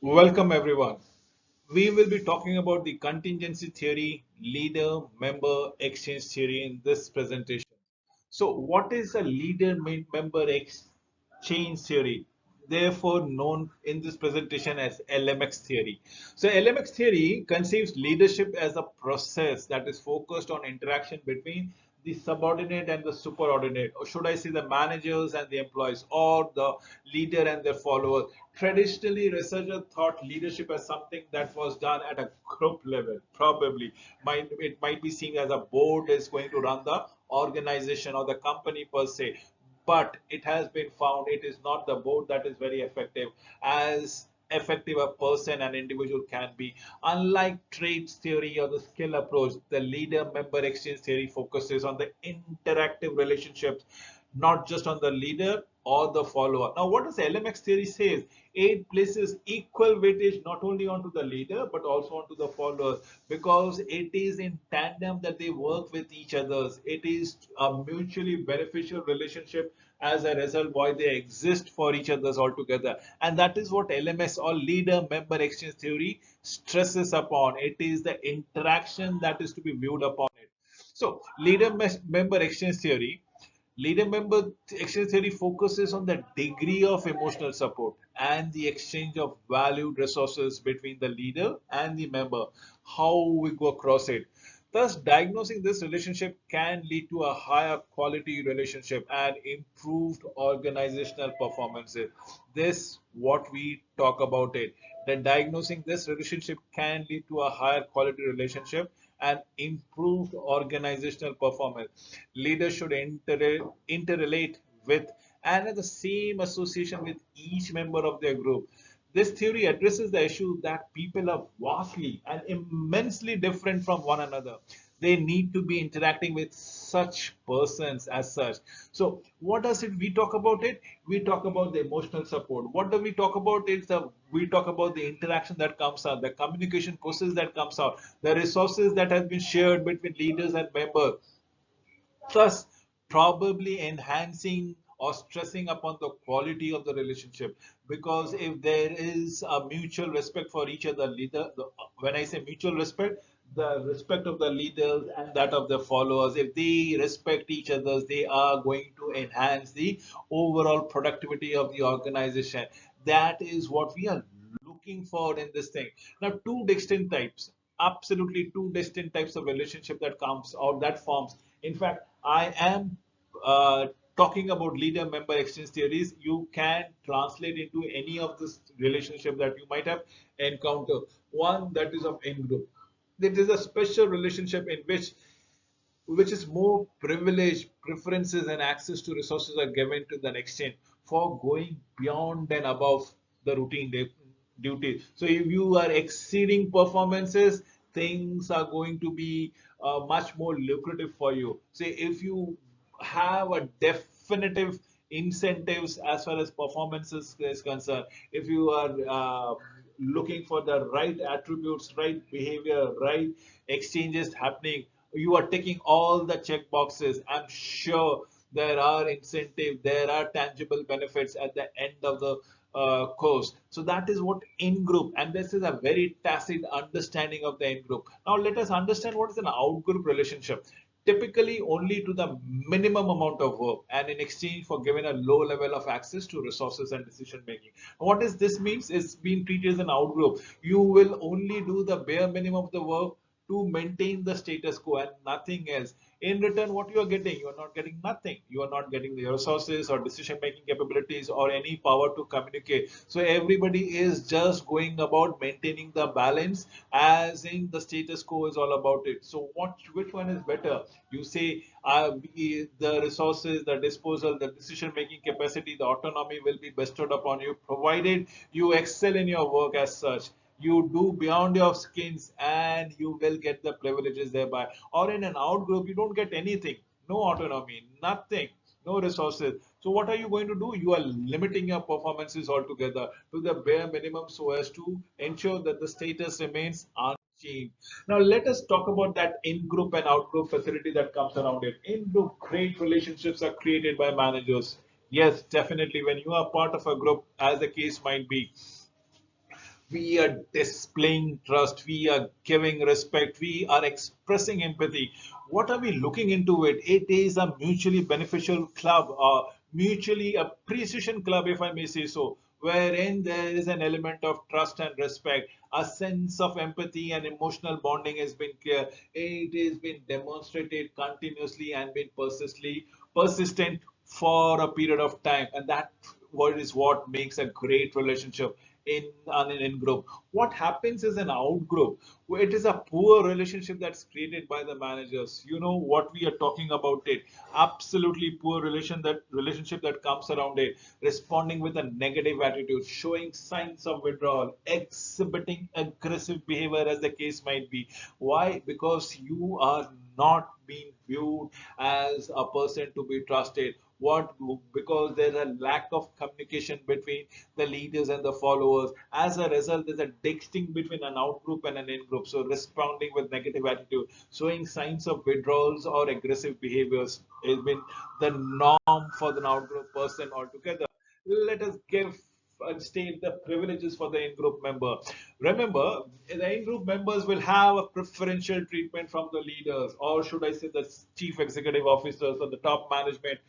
Welcome everyone. We will be talking about the contingency theory, leader member exchange theory in this presentation. So, what is a leader member exchange theory? Therefore, known in this presentation as LMX theory. So, LMX theory conceives leadership as a process that is focused on interaction between the subordinate and the superordinate, or should I say the managers and the employees, or the leader and their followers. Traditionally, researchers thought leadership as something that was done at a group level. Probably, it might be seen as a board is going to run the organization or the company per se. But it has been found it is not the board that is very as effective a person and individual can be. Unlike traits theory or the skill approach, the leader member exchange theory focuses on the interactive relationships, not just on the leader or the follower. Now, what does LMX theory says? It places equal weightage not only onto the leader but also onto the followers, because it is in tandem that they work with each others. It is a mutually beneficial relationship. As a result, why they exist for each others altogether, and that is what LMS or leader member exchange theory stresses upon. It is the interaction that is to be viewed upon it. So, member exchange theory. Leader member exchange theory focuses on the degree of emotional support and the exchange of valued resources between the leader and the member, how we go across it. Thus, diagnosing this relationship can lead to a higher quality relationship and improved organizational performances. This, what we talk about it, that diagnosing this relationship can lead to a higher quality relationship and improved organizational performance. Leaders should interrelate with and have the same association with each member of their group. This theory addresses the issue that people are vastly and immensely different from one another. They need to be interacting with such persons as such. So, what does it? We talk about it. We talk about the emotional support. What do we talk about? We talk about the interaction that comes out, the communication process that comes out, the resources that have been shared between leaders and members, thus probably enhancing or stressing upon the quality of the relationship. Because if there is a mutual respect for each other, when I say mutual respect, the respect of the leaders and that of the followers, if they respect each other, they are going to enhance the overall productivity of the organization. That is what we are looking for in this thing. Now, two distinct types, absolutely two distinct types of relationship that comes or that forms. In fact, I am talking about leader member exchange theories. You can translate into any of this relationship that you might have encountered. One that is of in group. It is a special relationship in which is more privilege, preferences, and access to resources are given to the exchange for going beyond and above the routine duties. So, if you are exceeding performances, things are going to be much more lucrative for you. Say, if you have a definitive incentives as far as performances is concerned, if you are looking for the right attributes, right behavior, right exchanges happening, you are taking all the check boxes. I'm sure there are incentives, there are tangible benefits at the end of the course. So that is what in group, and this is a very tacit understanding of the in group. Now let us understand what is an out group relationship. Typically only to the minimum amount of work and in exchange for given a low level of access to resources and decision making. What does this means is being treated as an out group. You will only do the bare minimum of the work to maintain the status quo and nothing else. In return, what you are getting? You are not getting nothing. You are not getting the resources or decision making capabilities or any power to communicate. So everybody is just going about maintaining the balance, as in the status quo is all about it. So which one is better? You say the resources, the disposal, the decision making capacity, the autonomy will be bestowed upon you, provided you excel in your work as such. You do beyond your skins and you will get the privileges thereby. Or in an out group, you don't get anything, no autonomy, nothing, no resources. So what are you going to do? You are limiting your performances altogether to the bare minimum so as to ensure that the status remains unchanged. Now let us talk about that in-group and out-group facility that comes around it. In-group, great relationships are created by managers. Yes, definitely. When you are part of a group, as the case might be, We are displaying trust, we are giving respect, we are expressing empathy. What are we looking into it? It is a mutually beneficial club, a mutually appreciation club, if I may say so, wherein there is an element of trust and respect. A sense of empathy and emotional bonding has been clear. It has been demonstrated continuously and been persistent for a period of time, and that what makes a great relationship in an in group. What happens is an out group, where it is a poor relationship that's created by the managers. You know what we are talking about it. Absolutely poor relationship that comes around it. Responding with a negative attitude, showing signs of withdrawal, exhibiting aggressive behavior as the case might be. Why? Because you are not being viewed as a person to be trusted. What? Because there's a lack of communication between the leaders and the followers. As a result, there's a distinction between an out group and an in group. So responding with negative attitude, showing signs of withdrawals or aggressive behaviors has been the norm for the out group person altogether. Let us give and state the privileges for the in-group member. Remember, the in-group members will have a preferential treatment from the leaders, or should I say the chief executive officers or the top management,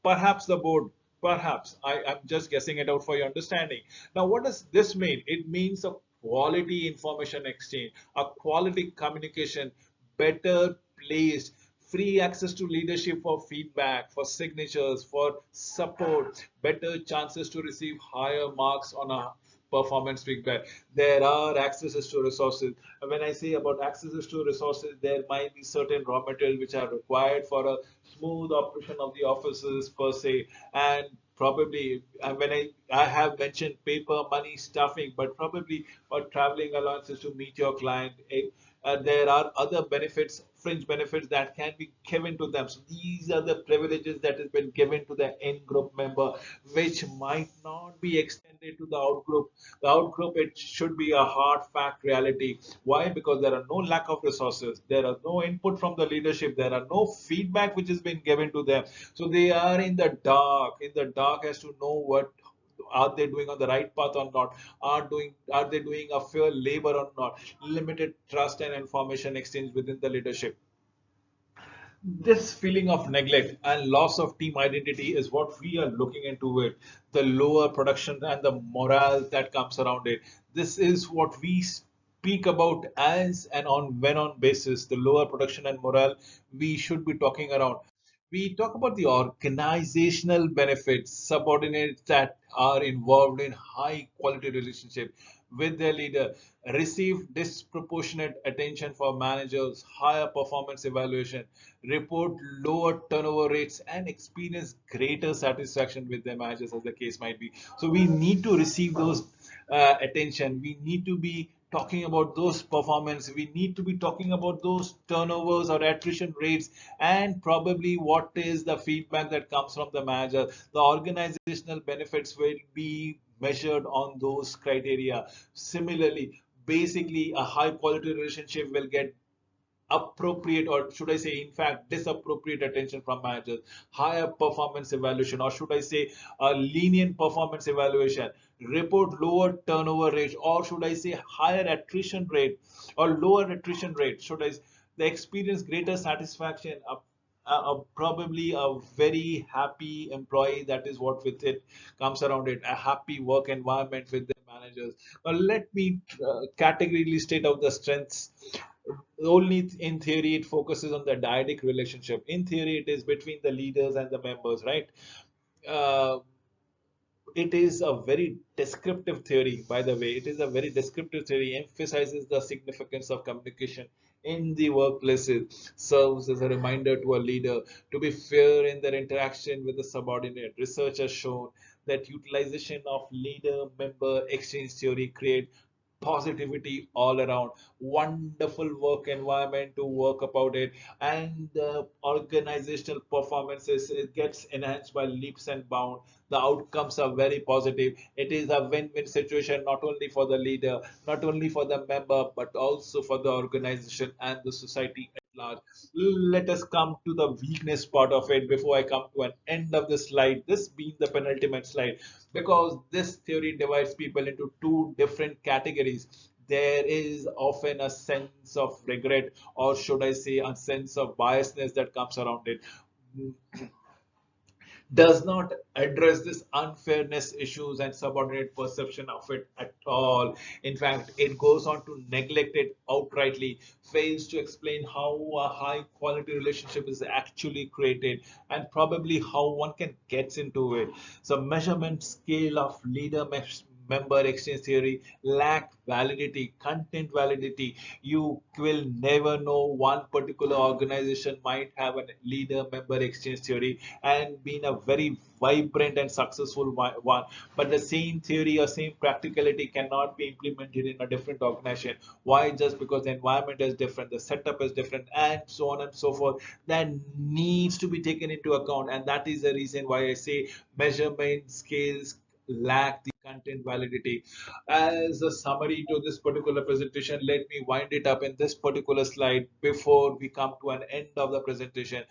perhaps the board, perhaps. I'm just guessing it out for your understanding. Now, what does this mean? It means a quality information exchange, a quality communication, better placed, free access to leadership for feedback, for signatures, for support, better chances to receive higher marks on a performance feedback. There are accesses to resources. When I say about accesses to resources, there might be certain raw material which are required for a smooth operation of the offices per se. And probably I have mentioned paper money stuffing, but probably for traveling allowances to meet your client, there are other benefits, fringe benefits that can be given to them. So these are the privileges that has been given to the in group member, which might not be extended to the out group. The out group, it should be a hard fact reality. Why? Because there are no lack of resources, there are no input from the leadership, there are no feedback which has been given to them. So they are in the dark as to know what are they doing on the right path or not, are they doing a fair labor or not. Limited trust and information exchange within the leadership. This feeling of neglect and loss of team identity is what we are looking into it. The lower production and the morale that comes around it. This is what we speak about as an on when on basis. The lower production and morale we should be talking around. We talk about the organizational benefits, subordinates that are involved in high quality relationship with their leader receive disproportionate attention for managers, higher performance evaluation, report lower turnover rates, and experience greater satisfaction with their managers, as the case might be. So we need to receive those attention. We need to be talking about those performance. We need to be talking about those turnovers or attrition rates, and probably what is the feedback that comes from the manager. The organizational benefits will be measured on those criteria. Similarly, basically, a high quality relationship will get appropriate, or should I say in fact disappropriate attention from managers. Higher performance evaluation, or should I say a lenient performance evaluation, report lower turnover rate, or should I say higher attrition rate or lower attrition rate, should I, they experience greater satisfaction, probably a very happy employee. That is what with it comes around it, a happy work environment with their managers. Now let me categorically state out the strengths. Only in theory it focuses on the dyadic relationship. In theory it is between the leaders and the members, right? uh, it is a very descriptive theory, by the way. It is a very descriptive theory, emphasizes the significance of communication in the workplaces, serves as a reminder to a leader to be fair in their interaction with the subordinate. Research has shown that utilization of leader member exchange theory create positivity all around, wonderful work environment to work about it, and the organizational performances, it gets enhanced by leaps and bounds. The outcomes are very positive. It is a win-win situation, not only for the leader, not only for the member, but also for the organization and the society large. Let us come to the weakness part of it before I come to an end of the slide. This being the penultimate slide, because this theory divides people into two different categories. There is often a sense of regret, or should I say, a sense of biasness that comes around it, does not address this unfairness issues and subordinate perception of it at all. In fact, it goes on to neglect it outrightly, fails to explain how a high quality relationship is actually created and probably how one can get into it. So measurement scale of member exchange theory lack validity, content validity. You will never know one particular organization might have a leader member exchange theory and been a very vibrant and successful one, but the same theory or same practicality cannot be implemented in a different organization. Why? Just because the environment is different, the setup is different, and so on and so forth. That needs to be taken into account, and that is the reason why I say measurement scales lack the content validity. As a summary to this particular presentation, let me wind it up in this particular slide before we come to an end of the presentation.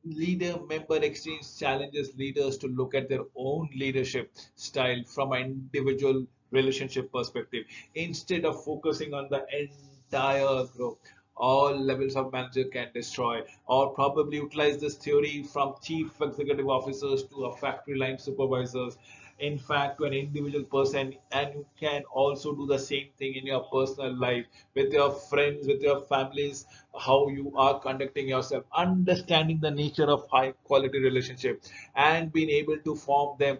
Leader member exchange challenges leaders to look at their own leadership style from an individual relationship perspective instead of focusing on the entire group. All levels of manager can destroy or probably utilize this theory from chief executive officers to a factory line supervisors, in fact to an individual person. And you can also do the same thing in your personal life, with your friends, with your families, how you are conducting yourself, understanding the nature of high quality relationship and being able to form them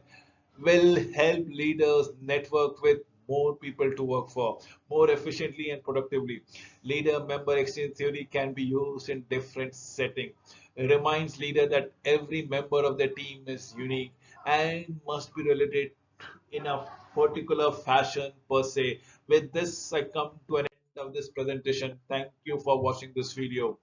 will help leaders network with more people to work for more efficiently and productively. Leader member exchange theory can be used in different settings. It reminds leader that every member of the team is unique and must be related in a particular fashion per se. With this, I come to an end of this presentation. Thank you for watching this video.